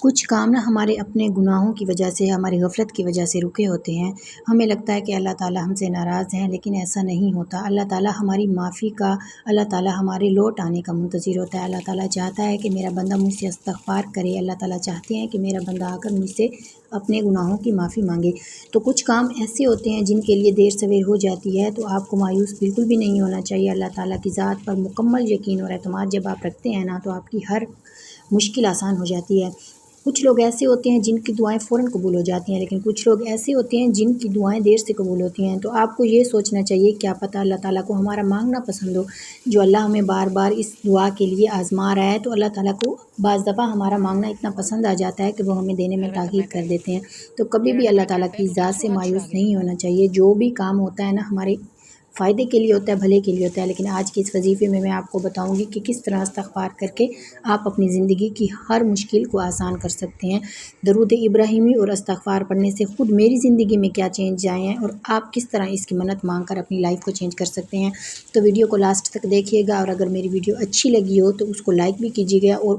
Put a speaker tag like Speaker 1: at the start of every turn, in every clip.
Speaker 1: کچھ کام نا ہمارے اپنے گناہوں کی وجہ سے، ہماری غفلت کی وجہ سے رکے ہوتے ہیں۔ ہمیں لگتا ہے کہ اللہ تعالیٰ ہم سے ناراض ہیں، لیکن ایسا نہیں ہوتا۔ اللہ تعالیٰ ہماری معافی کا، اللہ تعالیٰ ہمارے لوٹ آنے کا منتظر ہوتا ہے۔ اللہ تعالیٰ چاہتا ہے کہ میرا بندہ مجھ سے استغفار کرے۔ اللہ تعالیٰ چاہتے ہیں کہ میرا بندہ آ کر مجھ سے اپنے گناہوں کی معافی مانگے۔ تو کچھ کام ایسے ہوتے ہیں جن کے لیے دیر سویر ہو جاتی ہے، تو آپ کو مایوس بالکل بھی نہیں ہونا چاہیے۔ اللہ تعالیٰ کی ذات پر مکمل یقین اور اعتماد جب آپ رکھتے ہیں نا، تو آپ کی ہر مشکل آسان ہو جاتی ہے۔ کچھ لوگ ایسے ہوتے ہیں جن کی دعائیں فوراً قبول ہو جاتی ہیں، لیکن کچھ لوگ ایسے ہوتے ہیں جن کی دعائیں دیر سے قبول ہوتی ہیں۔ تو آپ کو یہ سوچنا چاہیے، کیا پتہ اللہ تعالیٰ کو ہمارا مانگنا پسند ہو۔ جو اللہ ہمیں بار بار اس دعا کے لیے آزما رہا ہے، تو اللہ تعالیٰ کو بعض دفعہ ہمارا مانگنا اتنا پسند آ جاتا ہے کہ وہ ہمیں دینے میں تاخیر کر دیتے ہیں۔ تو کبھی بھی اللہ تعالیٰ کی ذات سے مایوس نہیں ہونا چاہیے۔ جو بھی کام ہوتا ہے نا، ہمارے فائدے کے لیے ہوتا ہے، بھلے کے لیے ہوتا ہے۔ لیکن آج کی اس وظیفے میں آپ کو بتاؤں گی کہ کس طرح استغفار کر کے آپ اپنی زندگی کی ہر مشکل کو آسان کر سکتے ہیں۔ درود ابراہیمی اور استغفار پڑھنے سے خود میری زندگی میں کیا چینج آئے ہیں، اور آپ کس طرح اس کی منت مانگ کر اپنی لائف کو چینج کر سکتے ہیں۔ تو ویڈیو کو لاسٹ تک دیکھیے گا، اور اگر میری ویڈیو اچھی لگی ہو تو اس کو لائک بھی کیجیے گا، اور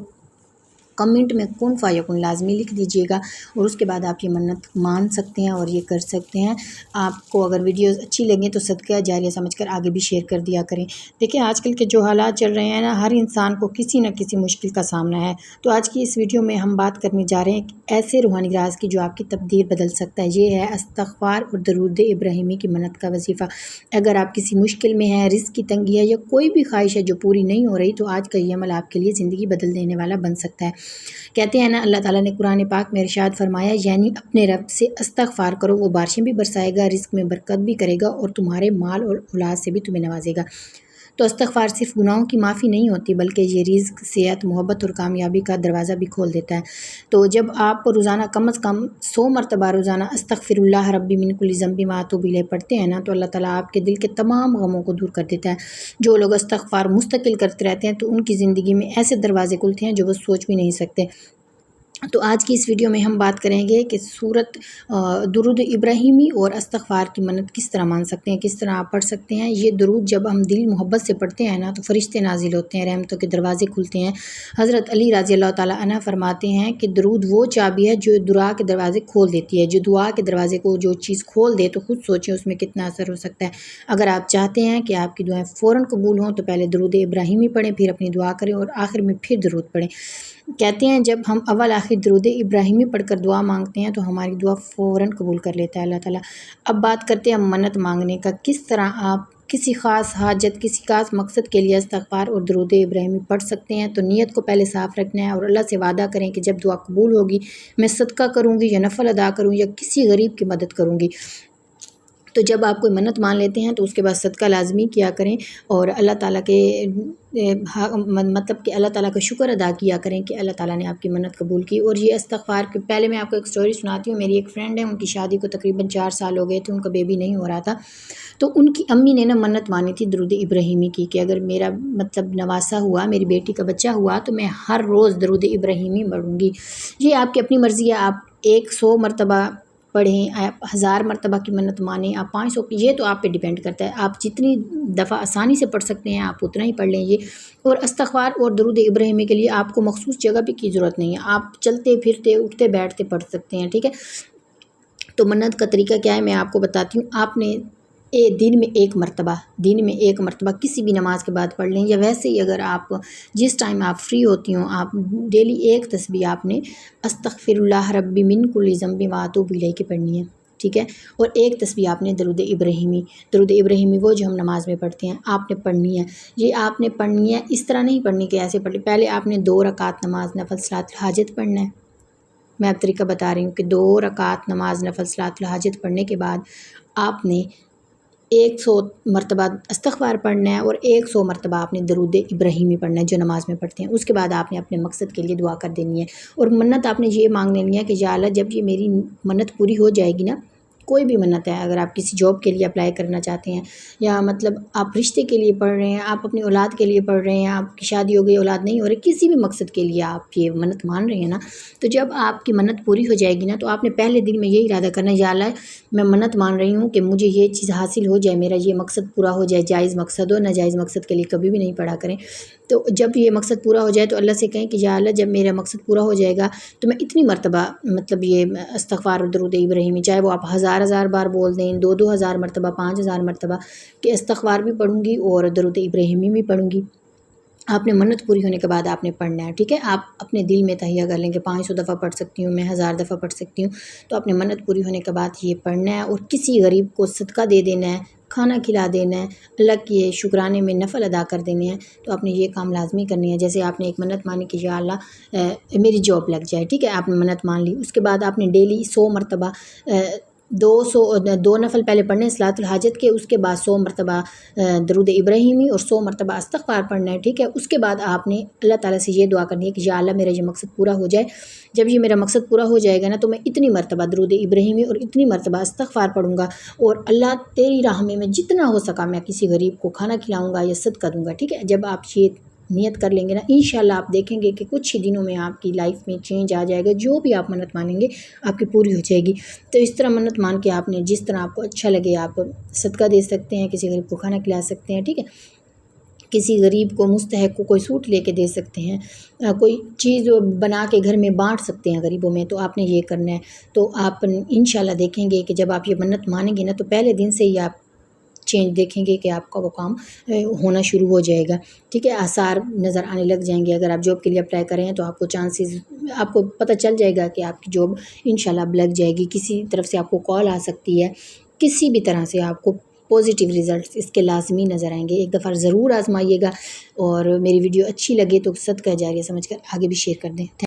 Speaker 1: کمنٹ میں کن فیکون لازمی لکھ دیجیے گا، اور اس کے بعد آپ یہ منت مان سکتے ہیں اور یہ کر سکتے ہیں۔ آپ کو اگر ویڈیوز اچھی لگیں تو صدقہ جاریہ سمجھ کر آگے بھی شیئر کر دیا کریں۔ دیکھیں، آج کل کے جو حالات چل رہے ہیں نا، ہر انسان کو کسی نہ کسی مشکل کا سامنا ہے۔ تو آج کی اس ویڈیو میں ہم بات کرنے جا رہے ہیں ایسے روحانی راز کی جو آپ کی تقدیر بدل سکتا ہے۔ یہ ہے استغفار اور درود ابراہیمی کی منت کا وظیفہ۔ اگر آپ کسی مشکل میں ہیں، رزق کی تنگی ہے، یا کوئی بھی خواہش ہے جو پوری نہیں ہو رہی، تو آج کا یہ عمل آپ کے لیے زندگی بدل دینے والا بن سکتا ہے۔ کہتے ہیں نا، اللہ تعالیٰ نے قرآن پاک میں ارشاد فرمایا، یعنی اپنے رب سے استغفار کرو، وہ بارشیں بھی برسائے گا، رزق میں برکت بھی کرے گا، اور تمہارے مال اور اولاد سے بھی تمہیں نوازے گا۔ تو استغفار صرف گناہوں کی معافی نہیں ہوتی، بلکہ یہ رزق، صحت، محبت اور کامیابی کا دروازہ بھی کھول دیتا ہے۔ تو جب آپ روزانہ کم از کم 100 مرتبہ روزانہ استغفر اللہ ربی من کل ذنب واتوب الیہ پڑھتے ہیں نا، تو اللہ تعالیٰ آپ کے دل کے تمام غموں کو دور کر دیتا ہے۔ جو لوگ استغفار مستقل کرتے رہتے ہیں، تو ان کی زندگی میں ایسے دروازے کھلتے ہیں جو وہ سوچ بھی نہیں سکتے۔ تو آج کی اس ویڈیو میں ہم بات کریں گے کہ سورت درود ابراہیمی اور استغفار کی منت کس طرح مان سکتے ہیں، کس طرح آپ پڑھ سکتے ہیں۔ یہ درود جب ہم دل محبت سے پڑھتے ہیں نا، تو فرشتے نازل ہوتے ہیں، رحمتوں کے دروازے کھلتے ہیں۔ حضرت علی رضی اللہ تعالیٰ عنہ فرماتے ہیں کہ درود وہ چابی ہے جو دعا کے دروازے کھول دیتی ہے۔ جو دعا کے دروازے کو جو چیز کھول دے، تو خود سوچیں اس میں کتنا اثر ہو سکتا ہے۔ اگر آپ چاہتے ہیں کہ آپ کی دعائیں فوراً قبول ہوں، تو پہلے درود ابراہیمی پڑھیں، پھر اپنی دعا کریں، اور آخر میں پھر درود پڑھیں۔ کہتے ہیں جب ہم اول آخر درود ابراہیمی پڑھ کر دعا مانگتے ہیں، تو ہماری دعا فوراً قبول کر لیتا ہے اللہ تعالیٰ۔ اب بات کرتے ہیں منت مانگنے کا، کس طرح آپ کسی خاص حاجت، کسی خاص مقصد کے لیے استغفار اور درود ابراہیمی پڑھ سکتے ہیں۔ تو نیت کو پہلے صاف رکھنا ہے، اور اللہ سے وعدہ کریں کہ جب دعا قبول ہوگی، میں صدقہ کروں گی، یا نفل ادا کروں، یا کسی غریب کی مدد کروں گی۔ تو جب آپ کوئی منت مان لیتے ہیں، تو اس کے بعد صدقہ لازمی کیا کریں، اور اللہ تعالیٰ کے مطلب کہ اللہ تعالیٰ کا شکر ادا کیا کریں کہ اللہ تعالیٰ نے آپ کی منت قبول کی۔ اور یہ استغفار کے پہلے میں آپ کو ایک سٹوری سناتی ہوں۔ میری ایک فرینڈ ہے، ان کی شادی کو تقریباً 4 سال ہو گئے تھے، ان کا بیبی نہیں ہو رہا تھا۔ تو ان کی امی نے نا منت مانی تھی درود ابراہیمی کی، کہ اگر میرا مطلب نواسا ہوا، میری بیٹی کا بچہ ہوا، تو میں ہر روز درود ابراہیمی پڑھوں گی۔ یہ آپ کی اپنی مرضی ہے، آپ 100 مرتبہ پڑھیں، آپ 1000 مرتبہ کی منت مانیں، آپ 500 کی، یہ تو آپ پہ ڈیپینڈ کرتا ہے۔ آپ جتنی دفعہ آسانی سے پڑھ سکتے ہیں، آپ اتنا ہی پڑھ لیں۔ یہ اور استغفار اور درود ابراہیمی کے لیے آپ کو مخصوص جگہ بھی کی ضرورت نہیں ہے، آپ چلتے پھرتے، اٹھتے بیٹھتے پڑھ سکتے ہیں، ٹھیک ہے۔ تو منت کا طریقہ کیا ہے، میں آپ کو بتاتی ہوں۔ آپ نے دن میں ایک مرتبہ کسی بھی نماز کے بعد پڑھ لیں، یا ویسے ہی اگر آپ جس ٹائم آپ فری ہوتی ہوں، آپ ڈیلی ایک تسبیح آپ نے استغفر اللہ ربی من کل ذنب واتوب الیہ کی پڑھنی ہے، ٹھیک ہے۔ اور ایک تسبیح آپ نے درود ابراہیمی وہ جو ہم نماز میں پڑھتے ہیں، آپ نے پڑھنی ہے۔ یہ آپ نے پڑھنی ہے، اس طرح نہیں پڑھنی کہ ایسے پڑھ لی۔ پہلے آپ نے 2 رکعت نماز نفل صلاۃ الحاجت پڑھنا ہے۔ میں اب طریقہ بتا رہی ہوں کہ 2 رکعت نماز نفل صلاۃ الحاجت پڑھنے کے بعد آپ نے 100 مرتبہ استغفار پڑھنا ہے، اور 100 مرتبہ آپ نے درود ابراہیمی پڑھنا ہے جو نماز میں پڑھتے ہیں۔ اس کے بعد آپ نے اپنے مقصد کے لیے دعا کر دینی ہے، اور منت آپ نے یہ مانگ لینی ہے کہ یا اللہ، جب یہ میری منت پوری ہو جائے گی نا، کوئی بھی منت ہے، اگر آپ کسی جاب کے لیے اپلائی کرنا چاہتے ہیں، یا مطلب آپ رشتے کے لیے پڑھ رہے ہیں، آپ اپنی اولاد کے لیے پڑھ رہے ہیں، آپ کی شادی ہو گئی اولاد نہیں ہو رہی، کسی بھی مقصد کے لیے آپ یہ منت مان رہے ہیں نا، تو جب آپ کی منت پوری ہو جائے گی نا، تو آپ نے پہلے دن میں یہی ارادہ کرنا ہے، یا اللہ میں منت مان رہی ہوں کہ مجھے یہ چیز حاصل ہو جائے، میرا یہ مقصد پورا ہو جائے، جائز مقصد ہو، ناجائز مقصد کے لیے کبھی بھی نہیں پڑھا کریں۔ تو جب یہ مقصد پورا ہو جائے تو اللہ سے کہیں کہ یا اللہ جب میرا مقصد پورا ہو جائے گا تو میں اتنی مرتبہ مطلب یہ استغفار اور درود ابراہیمی، چاہے وہ آپ 1000 بار بول دیں، 2000 مرتبہ، 5000 مرتبہ کہ استغفار بھی پڑھوں گی اور درود ابراہیمی بھی پڑھوں گی۔ آپ نے منت پوری ہونے کے بعد آپ نے پڑھنا ہے، ٹھیک ہے؟ آپ اپنے دل میں تہیہ کر لیں کہ 500 دفعہ پڑھ سکتی ہوں میں، 1000 دفعہ پڑھ سکتی ہوں، تو آپ نے منت پوری ہونے کے بعد یہ پڑھنا ہے، اور کسی غریب کو صدقہ دے دینا ہے، کھانا کھلا دینا ہے، اللہ کے شکرانے میں نفل ادا کر دینے ہیں۔ تو آپ نے یہ کام لازمی کرنی ہے۔ جیسے آپ نے ایک منت مانی کہ یا اللہ میری جاب لگ جائے، ٹھیک ہے؟ آپ نے منت مان لی، اس کے بعد آپ نے ڈیلی 100 مرتبہ 2 نفل پہلے پڑھنے صلاۃ الحاجت کے، اس کے بعد 100 مرتبہ درود ابراہیمی اور 100 مرتبہ استغفار پڑھنا ہے، ٹھیک ہے؟ اس کے بعد آپ نے اللہ تعالیٰ سے یہ دعا کرنی ہے کہ یا اللہ میرا یہ مقصد پورا ہو جائے، جب یہ میرا مقصد پورا ہو جائے گا نا تو میں اتنی مرتبہ درود ابراہیمی اور اتنی مرتبہ استغفار پڑھوں گا، اور اللہ تیری راہ میں جتنا ہو سکا میں کسی غریب کو کھانا کھلاؤں گا یا صدقہ دوں گا، ٹھیک ہے؟ جب آپ یہ نیت کر لیں گے نا، انشاءاللہ آپ دیکھیں گے کہ کچھ ہی دنوں میں آپ کی لائف میں چینج آ جائے گا، جو بھی آپ منت مانیں گے آپ کی پوری ہو جائے گی۔ تو اس طرح منت مان کے آپ نے جس طرح آپ کو اچھا لگے آپ صدقہ دے سکتے ہیں، کسی غریب کو کھانا کھلا سکتے ہیں، ٹھیک ہے؟ کسی غریب کو مستحق کو کوئی سوٹ لے کے دے سکتے ہیں، کوئی چیز بنا کے گھر میں بانٹ سکتے ہیں غریبوں میں، تو آپ نے یہ کرنا ہے۔ تو آپ انشاءاللہ دیکھیں گے کہ جب آپ یہ منت مانیں گے نا تو پہلے دن سے ہی آپ چینج دیکھیں گے کہ آپ کا وہ کام ہونا شروع ہو جائے گا، ٹھیک ہے؟ آثار نظر آنے لگ جائیں گے۔ اگر آپ جاب کے لیے اپلائی کر رہے ہیں تو آپ کو چانسز، آپ کو پتہ چل جائے گا کہ آپ کی جاب انشاءاللہ اب لگ جائے گی، کسی طرف سے آپ کو کال آ سکتی ہے، کسی بھی طرح سے آپ کو پازیٹیو ریزلٹس اس کے لازمی نظر آئیں گے۔ ایک دفعہ ضرور آزمائیے گا، اور میری ویڈیو اچھی لگے تو صدقہ جاریہ سمجھ کر آگے بھی شیئر کر دیں۔